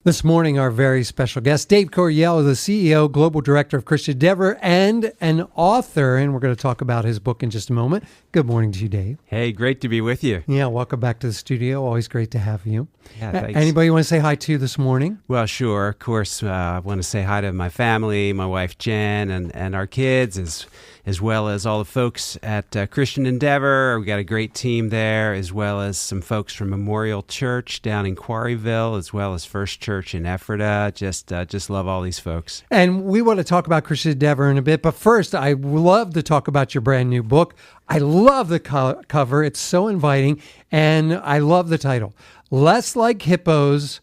This morning, our very special guest, Dave Coryell, is the CEO, Global Director of Christian Endeavor, and an author, and we're going to talk about his book in just a moment. Good morning to you, Dave. Hey, great to be with you. Yeah, welcome back to the studio. Always great to have you. Yeah, thanks. Anybody you want to say hi to this morning? Well, sure. Of course, I want to say hi to my family, my wife Jen, and our kids, as well as all the folks at Christian Endeavor. We got a great team there, as well as some folks from Memorial Church down in Quarryville, as well as First Church in Ephrata. Just love all these folks. And we want to talk about Christian Endeavor in a bit, but first, I love to talk about your brand new book. I love the cover. It's so inviting, and I love the title. Less Like Hippos,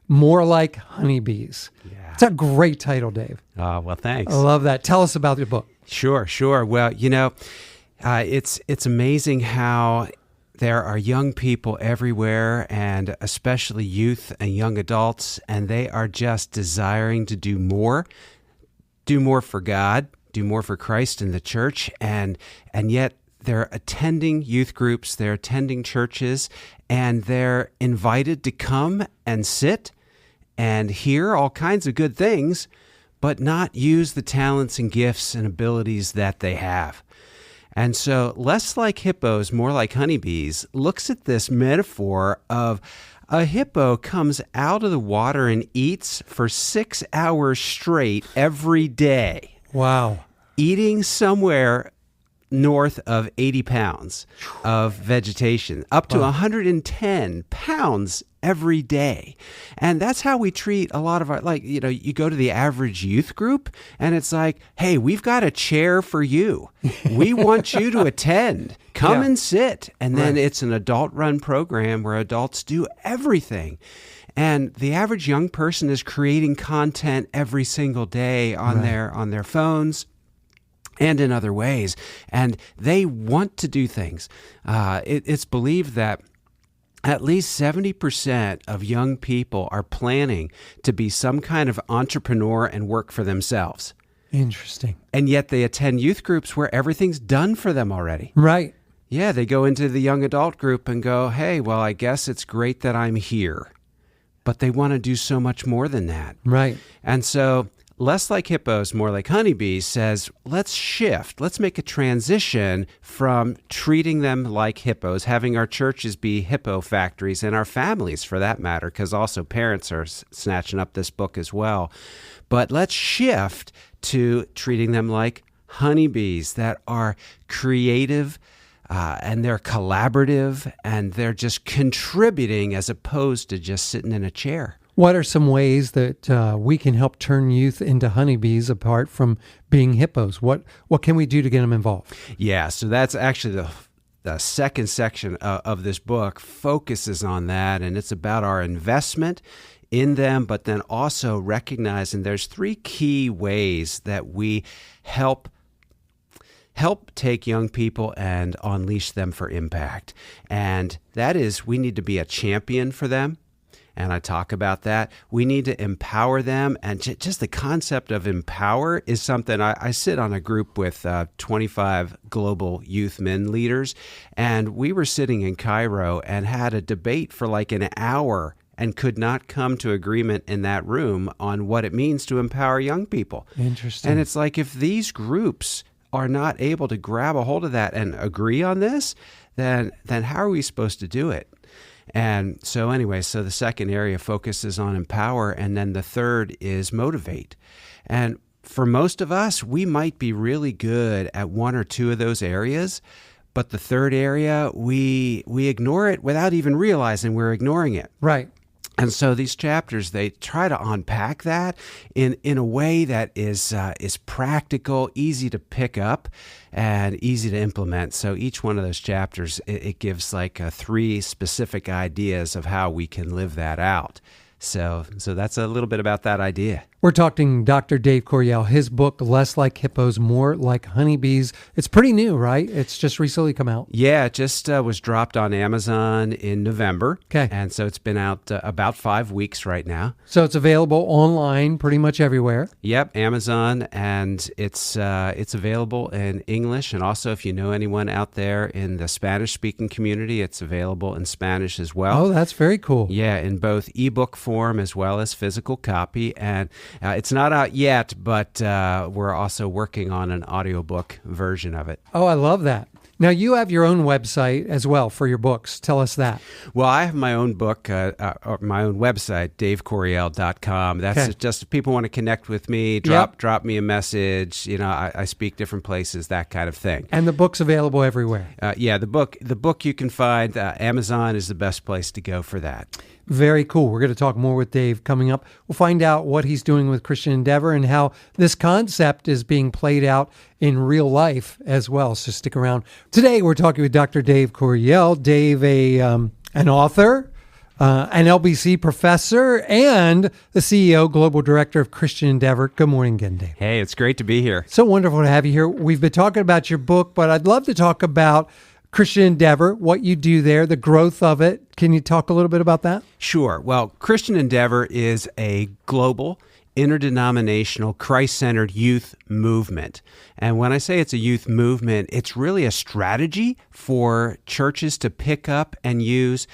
More Like Honeybees. Yeah. It's a great title, Dave. Well, thanks. I love that. Tell us about your book. Sure. Well, it's amazing how there are young people everywhere, and especially youth and young adults, and they are just desiring to do more for God, do more for Christ and the church, and yet they're attending youth groups, they're attending churches, and they're invited to come and sit and hear all kinds of good things, but not use the talents and gifts and abilities that they have. And so Less Like Hippos, More Like Honeybees looks at this metaphor of a hippo comes out of the water and eats for 6 hours straight every day. Wow. Eating somewhere north of 80 pounds of vegetation, up to 110 pounds every day. And that's how we treat a lot of our, you go to the average youth group and it's like, hey, we've got a chair for you. We want you to attend. Come and sit. And then it's an adult-run program where adults do everything. And the average young person is creating content every single day on their phones and in other ways. And they want to do things. It's believed that at least 70% of young people are planning to be some kind of entrepreneur and work for themselves. Interesting. And yet they attend youth groups where everything's done for them already. Right. Yeah, they go into the young adult group and go, hey, well, I guess it's great that I'm here. But they want to do so much more than that. Right. And so Less Like Hippos, More Like Honeybees says, let's shift. Let's make a transition from treating them like hippos, having our churches be hippo factories, and our families for that matter, because also parents are snatching up this book as well. But let's shift to treating them like honeybees that are creative, and they're collaborative, and they're just contributing as opposed to just sitting in a chair. What are some ways that we can help turn youth into honeybees apart from being hippos? What can we do to get them involved? Yeah, so that's actually the second section of this book focuses on that, and it's about our investment in them, but then also recognizing there's 3 key ways that we help take young people and unleash them for impact. And that is, we need to be a champion for them. And I talk about that. We need to empower them. And just the concept of empower is something I sit on a group with 25 global youth men leaders. And we were sitting in Cairo and had a debate for like an hour and could not come to agreement in that room on what it means to empower young people. Interesting. And it's like, if these groups are not able to grab a hold of that and agree on this, then how are we supposed to do it? And so anyway, so the second area focuses on empower, and then the third is motivate. And for most of us, we might be really good at 1 or 2 of those areas, but the third area, we ignore it without even realizing we're ignoring it. Right. And so these chapters, they try to unpack that in a way that is practical, easy to pick up, and easy to implement. So each one of those chapters, it gives like 3 specific ideas of how we can live that out. So that's a little bit about that idea. We're talking Dr. Dave Coryell, his book, Less Like Hippos, More Like Honeybees. It's pretty new, right? It's just recently come out. Yeah, it just was dropped on Amazon in November. Okay. And so it's been out about 5 weeks right now. So it's available online pretty much everywhere. Yep, Amazon, and it's available in English. And also, if you know anyone out there in the Spanish-speaking community, it's available in Spanish as well. Oh, that's very cool. Yeah, in both ebook form form as well as physical copy. And it's not out yet, but we're also working on an audiobook version of it. Oh, I love that. Now, you have your own website as well for your books. Tell us that. Well, I have my own book, or my own website, davecoryell.com. That's just if people want to connect with me, drop me a message. You know, I speak different places, that kind of thing. And the book's available everywhere. Yeah, the book you can find. Amazon is the best place to go for that. Very cool. We're going to talk more with Dave coming up. We'll find out what he's doing with Christian Endeavor and how this concept is being played out in real life as well. So stick around. Today, we're talking with Dr. Dave Coryell. Dave, an author, an LBC professor, and the CEO, Global Director of Christian Endeavor. Good morning again, Dave. Hey, it's great to be here. So wonderful to have you here. We've been talking about your book, but I'd love to talk about Christian Endeavor, what you do there, the growth of it. Can you talk a little bit about that? Sure. Well, Christian Endeavor is a global, interdenominational, Christ-centered youth movement. And when I say it's a youth movement, it's really a strategy for churches to pick up and use.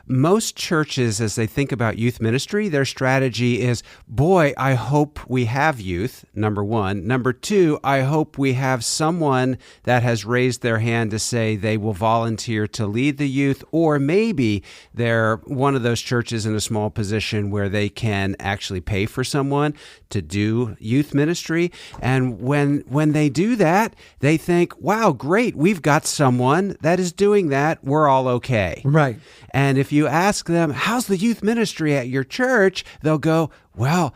Most churches, as they think about youth ministry, their strategy is, boy, I hope we have youth, number one. Number two, I hope we have someone that has raised their hand to say they will volunteer to lead the youth, or maybe they're one of those churches in a small position where they can actually pay for someone to do youth ministry. And when they do that, they think, wow, great, we've got someone that is doing that. We're all okay. Right. And if you ask them, how's the youth ministry at your church? They'll go, well,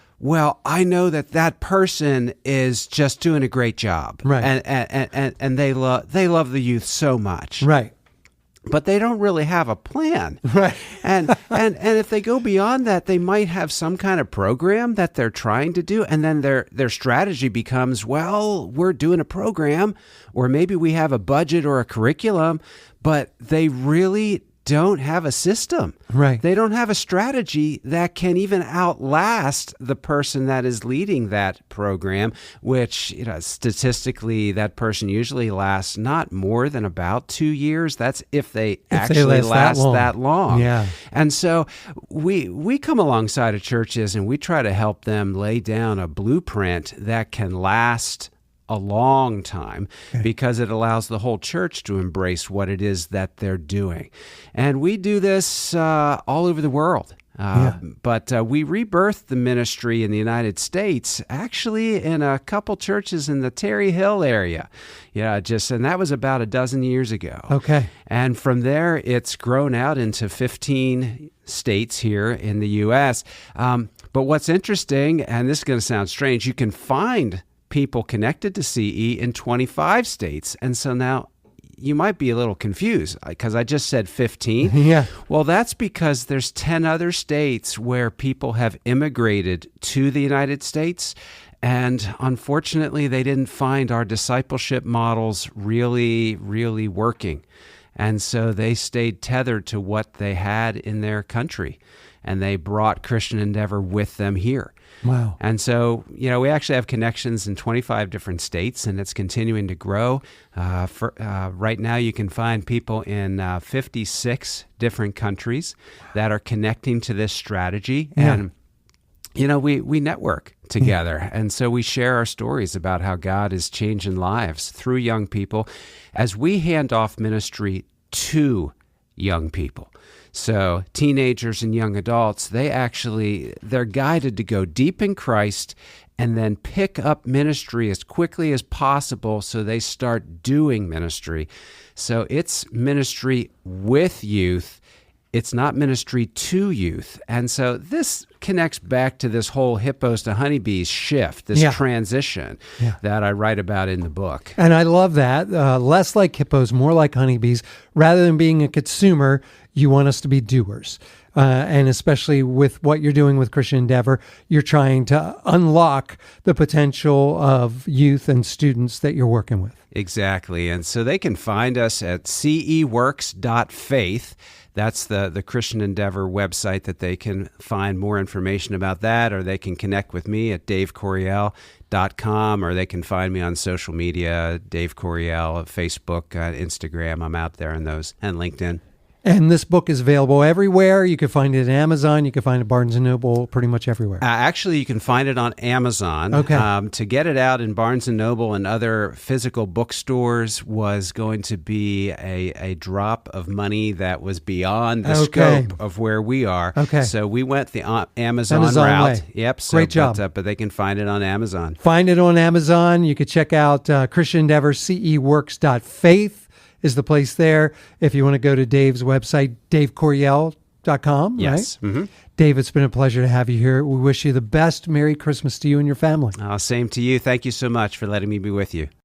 I know that person is just doing a great job. Right. And they love the youth so much. Right. But they don't really have a plan. Right. and if they go beyond that, they might have some kind of program that they're trying to do. And then their strategy becomes, well, we're doing a program, or maybe we have a budget or a curriculum, but they really don't have a system. Right. They don't have a strategy that can even outlast the person that is leading that program, which, statistically, that person usually lasts not more than about 2 years. That's if they actually last that long. Yeah. And so we come alongside of churches and we try to help them lay down a blueprint that can last a long time, because it allows the whole church to embrace what it is that they're doing. And we do this all over the world. But we rebirthed the ministry in the United States, actually in a couple churches in the Terry Hill area. And that was about a dozen years ago. Okay. And from there, it's grown out into 15 states here in the U.S. But what's interesting, and this is going to sound strange, you can find people connected to CE in 25 states. And so now you might be a little confused because I just said 15. Yeah. Well, that's because there's 10 other states where people have immigrated to the United States. And unfortunately, they didn't find our discipleship models really, really working. And so they stayed tethered to what they had in their country. And they brought Christian Endeavor with them here. Wow. And so, we actually have connections in 25 different states, and it's continuing to grow. Right now, you can find people in 56 different countries that are connecting to this strategy. Yeah. And, we network together. And so we share our stories about how God is changing lives through young people as we hand off ministry to young people. So teenagers and young adults, they're guided to go deep in Christ and then pick up ministry as quickly as possible so they start doing ministry. So it's ministry with youth. It's not ministry to youth. And so this connects back to this whole hippos to honeybees shift, this transition that I write about in the book. And I love that. Less like hippos, more like honeybees. Rather than being a consumer, you want us to be doers. And especially with what you're doing with Christian Endeavor, you're trying to unlock the potential of youth and students that you're working with. Exactly. And so they can find us at ceworks.faith. That's the Christian Endeavor website that they can find more information about that, or they can connect with me at davecoryell.com, or they can find me on social media, Dave Coryell, Facebook, Instagram. I'm out there on those, and LinkedIn. And this book is available everywhere. You can find it at Amazon. You can find it at Barnes & Noble, pretty much everywhere. Actually, you can find it on Amazon. Okay. To get it out in Barnes & Noble and other physical bookstores was going to be a drop of money that was beyond the scope of where we are. Okay. So we went the Amazon route. way. Yep. So, Great job. But they can find it on Amazon. Find it on Amazon. You can check out Christian Endeavor, ceworks.faith. is the place there. If you want to go to Dave's website, davecoryell.com, Yes. right? Mm-hmm. Dave, it's been a pleasure to have you here. We wish you the best. Merry Christmas to you and your family. Same to you. Thank you so much for letting me be with you.